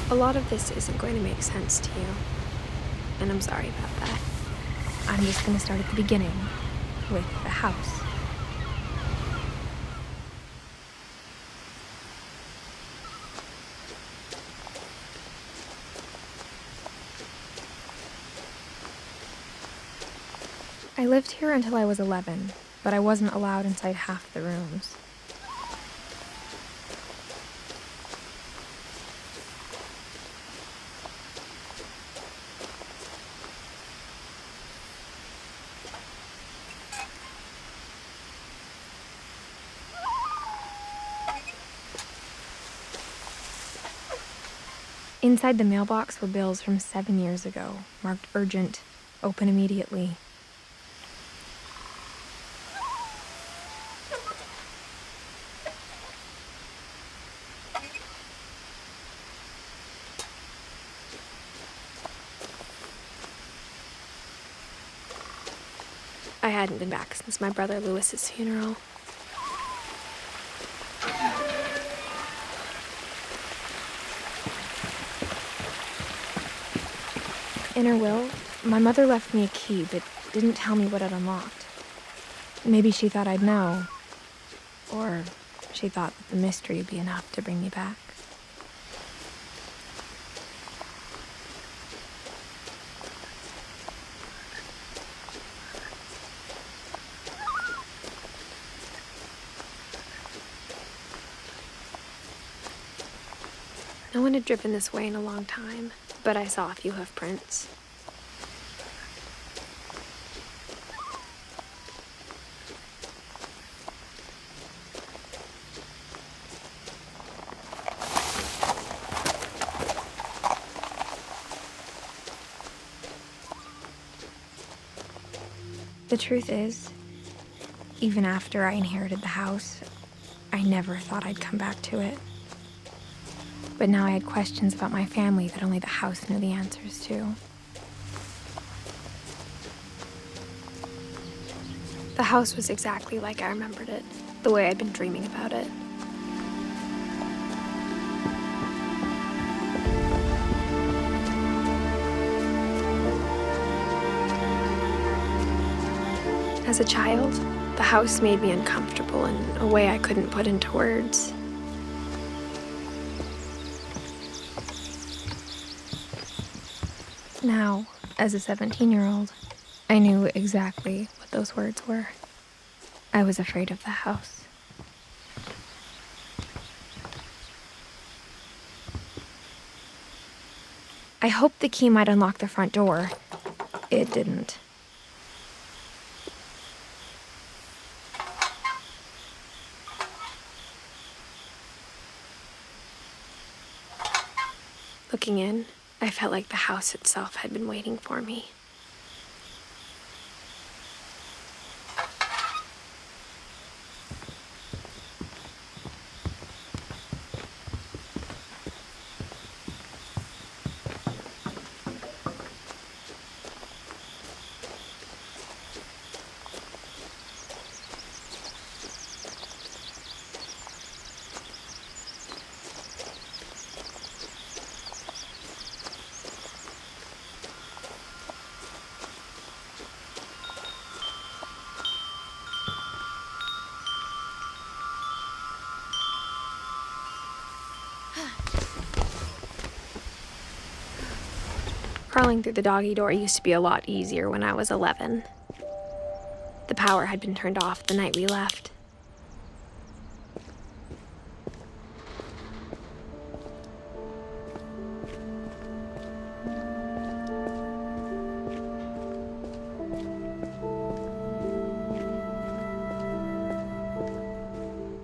A lot of this isn't going to make sense to you, and I'm sorry about that. I'm just going to start at the beginning, with the house. I lived here until I was 11, but I wasn't allowed inside half the rooms. Inside the mailbox were bills from 7 years ago, marked urgent, open immediately. I hadn't been back since my brother Lewis's funeral. In her will, my mother left me a key, but didn't tell me what it unlocked. Maybe she thought I'd know, or she thought that the mystery would be enough to bring me back. No one had driven this way in a long time, but I saw a few hoof prints. The truth is, even after I inherited the house, I never thought I'd come back to it. But now I had questions about my family that only the house knew the answers to. The house was exactly like I remembered it, the way I'd been dreaming about it. As a child, the house made me uncomfortable in a way I couldn't put into words. Now, as a 17-year-old, I knew exactly what those words were. I was afraid of the house. I hoped the key might unlock the front door. It didn't. Looking in, I felt like the house itself had been waiting for me. Crawling through the doggy door used to be a lot easier when I was 11. The power had been turned off the night we left.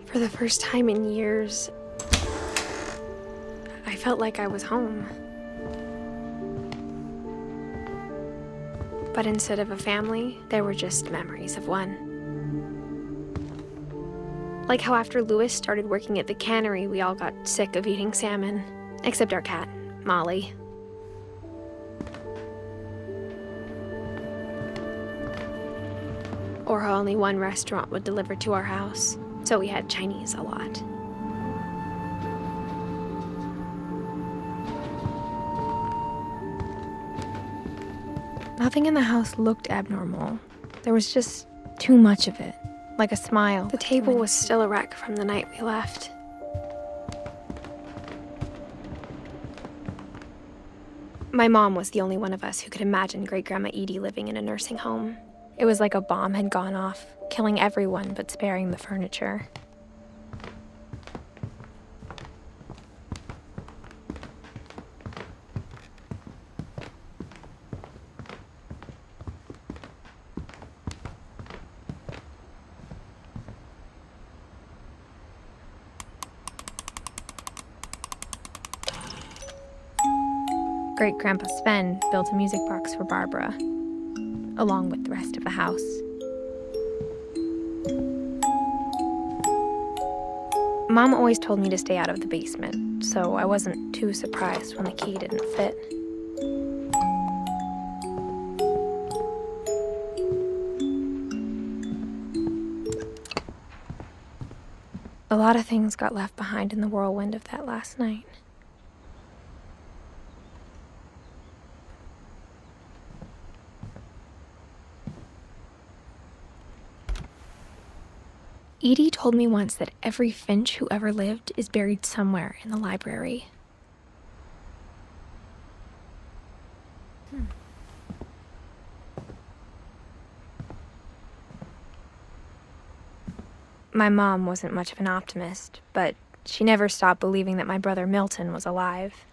For the first time in years, I felt like I was home. But instead of a family, there were just memories of one. Like how after Lewis started working at the cannery, we all got sick of eating salmon, except our cat, Molly. or how only one restaurant would deliver to our house, so we had Chinese a lot. Nothing in the house looked abnormal. There was just too much of it, like a smile. The table was still a wreck from the night we left. My mom was the only one of us who could imagine Great-Grandma Edie living in a nursing home. It was like a bomb had gone off, killing everyone but sparing the furniture. Great-Grandpa Sven built a music box for Barbara, along with the rest of the house. Mom always told me to stay out of the basement, so I wasn't too surprised when the key didn't fit. A lot of things got left behind in the whirlwind of that last night. Edie told me once that every Finch who ever lived is buried somewhere in the library. My mom wasn't much of an optimist, but she never stopped believing that my brother Milton was alive.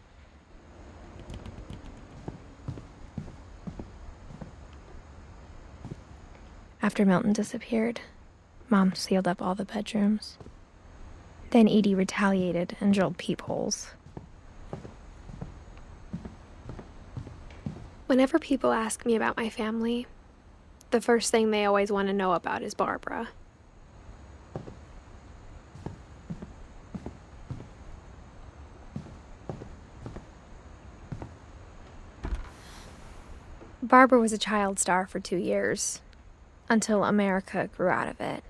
After Milton disappeared, Mom sealed up all the bedrooms. Then Edie retaliated and drilled peepholes. Whenever people ask me about my family, the first thing they always want to know about is Barbara. Barbara was a child star for 2 years, until America grew out of it.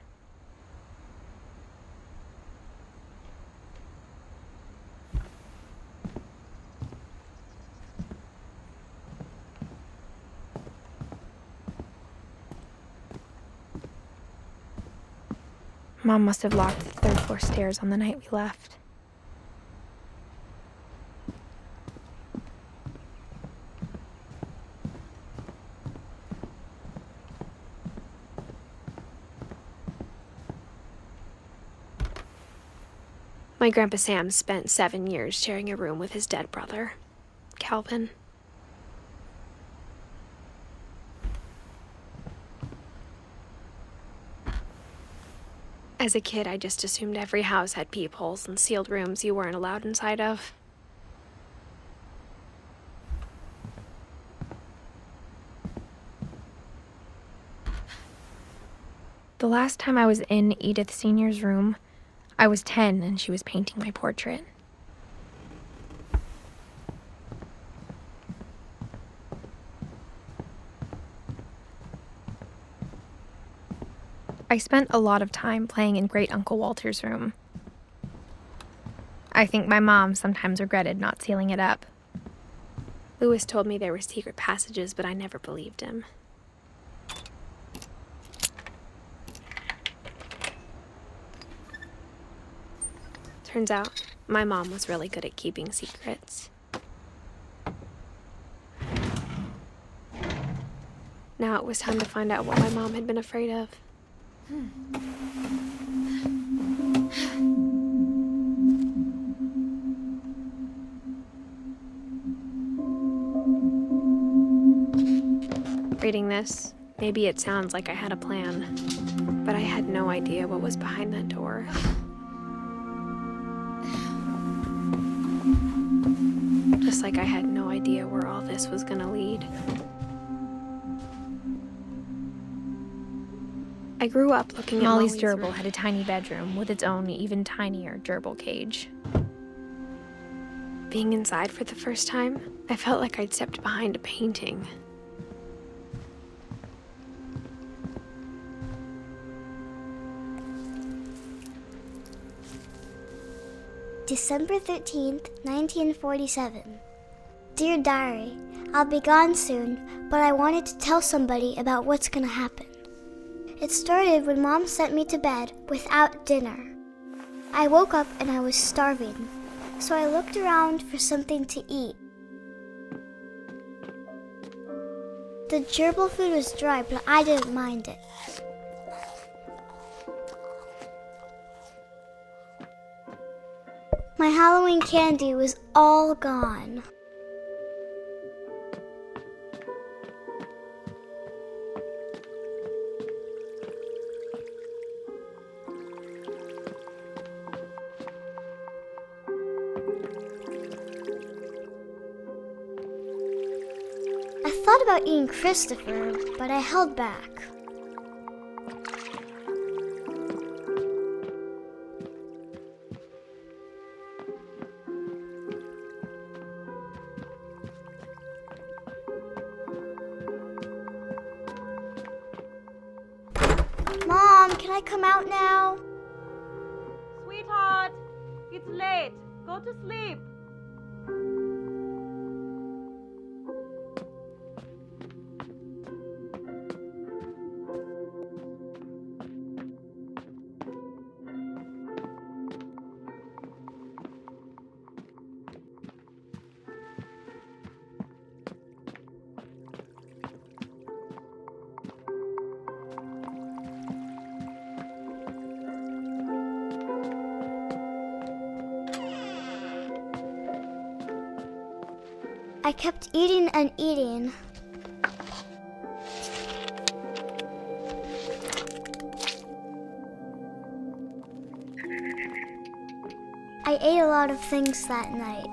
Mom must have locked the third-floor stairs on the night we left. My Grandpa Sam spent 7 years sharing a room with his dead brother, Calvin. As a kid, I just assumed every house had peepholes and sealed rooms you weren't allowed inside of. The last time I was in Edith Sr.'s room, I was 10 and she was painting my portrait. I spent a lot of time playing in Great Uncle Walter's room. I think my mom sometimes regretted not sealing it up. Louis told me there were secret passages, but I never believed him. Turns out, my mom was really good at keeping secrets. Now it was time to find out what my mom had been afraid of. Reading this, maybe it sounds like I had a plan, but I had no idea what was behind that door. Just like I had no idea where all this was gonna lead. I grew up looking at Molly's gerbil had a tiny bedroom with its own even tinier gerbil cage. Being inside for the first time, I felt like I'd stepped behind a painting. December 13th, 1947. Dear Diary, I'll be gone soon, but I wanted to tell somebody about what's gonna happen. It started when Mom sent me to bed without dinner. I woke up and I was starving, so I looked around for something to eat. The gerbil food was dry, but I didn't mind it. My Halloween candy was all gone. I thought about eating Christopher, but I held back. Mom, can I come out now? Sweetheart, it's late. Go to sleep. I kept eating and eating. I ate a lot of things that night.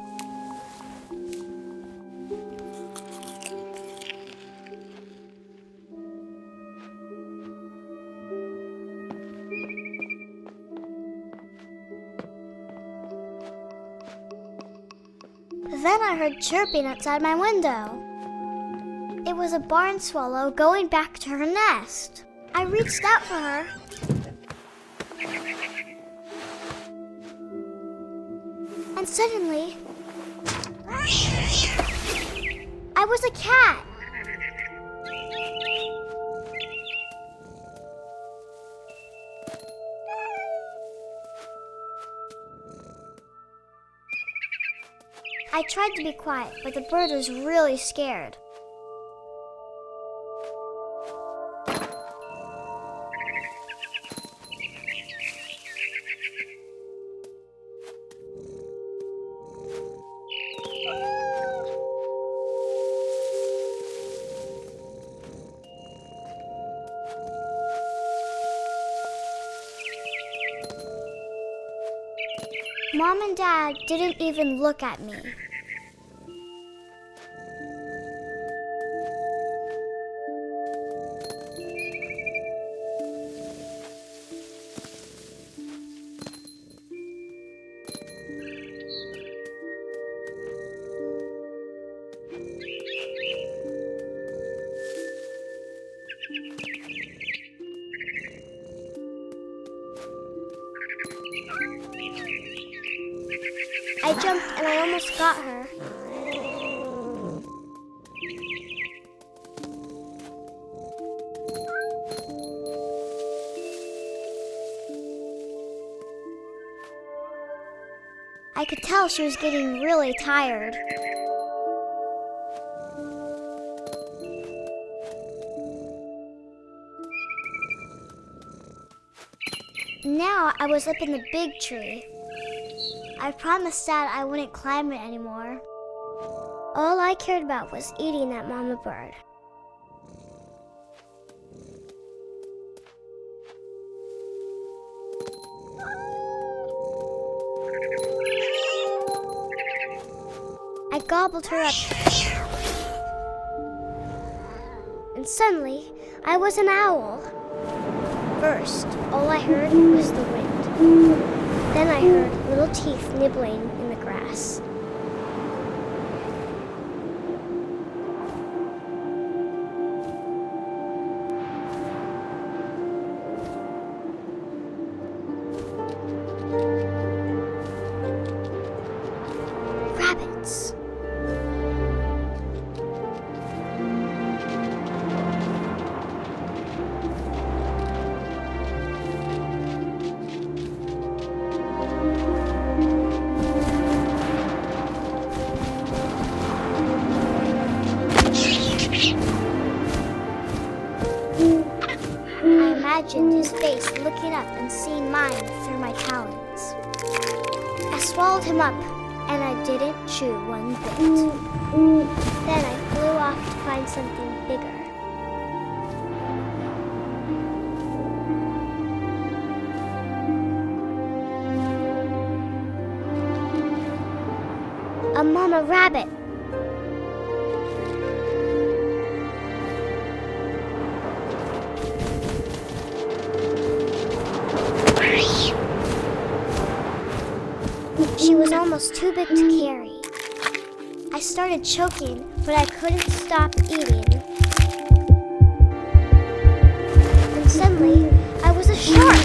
Then I heard chirping outside my window. It was a barn swallow going back to her nest. I reached out for her. And suddenly, I was a cat. I tried to be quiet, but the bird was really scared. Mom and Dad didn't even look at me. I jumped and I almost got her. I could tell she was getting really tired. Now I was up in the big tree. I promised Dad I wouldn't climb it anymore. All I cared about was eating that mama bird. I gobbled her up. And suddenly, I was an owl. First, all I heard was the wind. Then I heard little teeth nibbling in the grass. imagined his face looking up and seeing mine through my talons. I swallowed him up, and I didn't chew one bit. Then I flew off to find something bigger. A mama rabbit. She was almost too big to carry. I started choking, but I couldn't stop eating. And suddenly, I was a shark.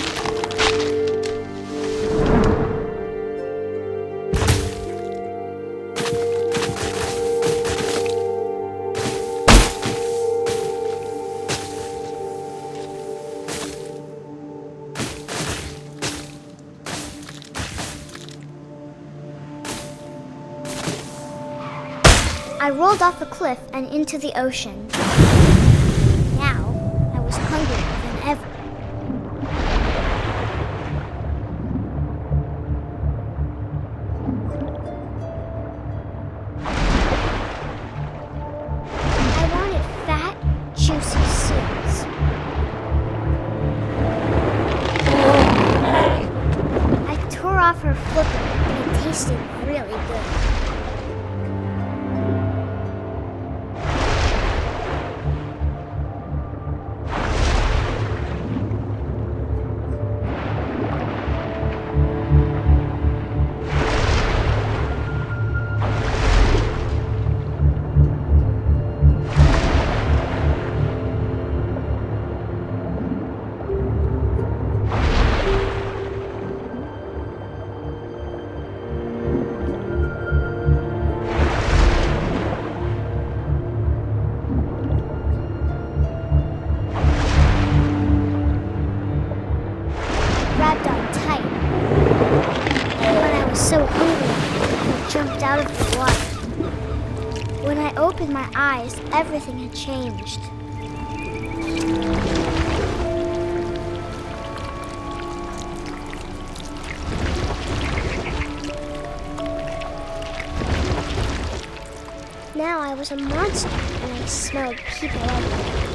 I rolled off a cliff and into the ocean. Now, I was hungrier than ever. I wanted fat, juicy seals. I tore off her flipper, and it tasted really good. Grabbed on tight, but I was so hungry I jumped out of the water. When I opened my eyes, everything had changed. Now I was a monster, and I smelled people everywhere.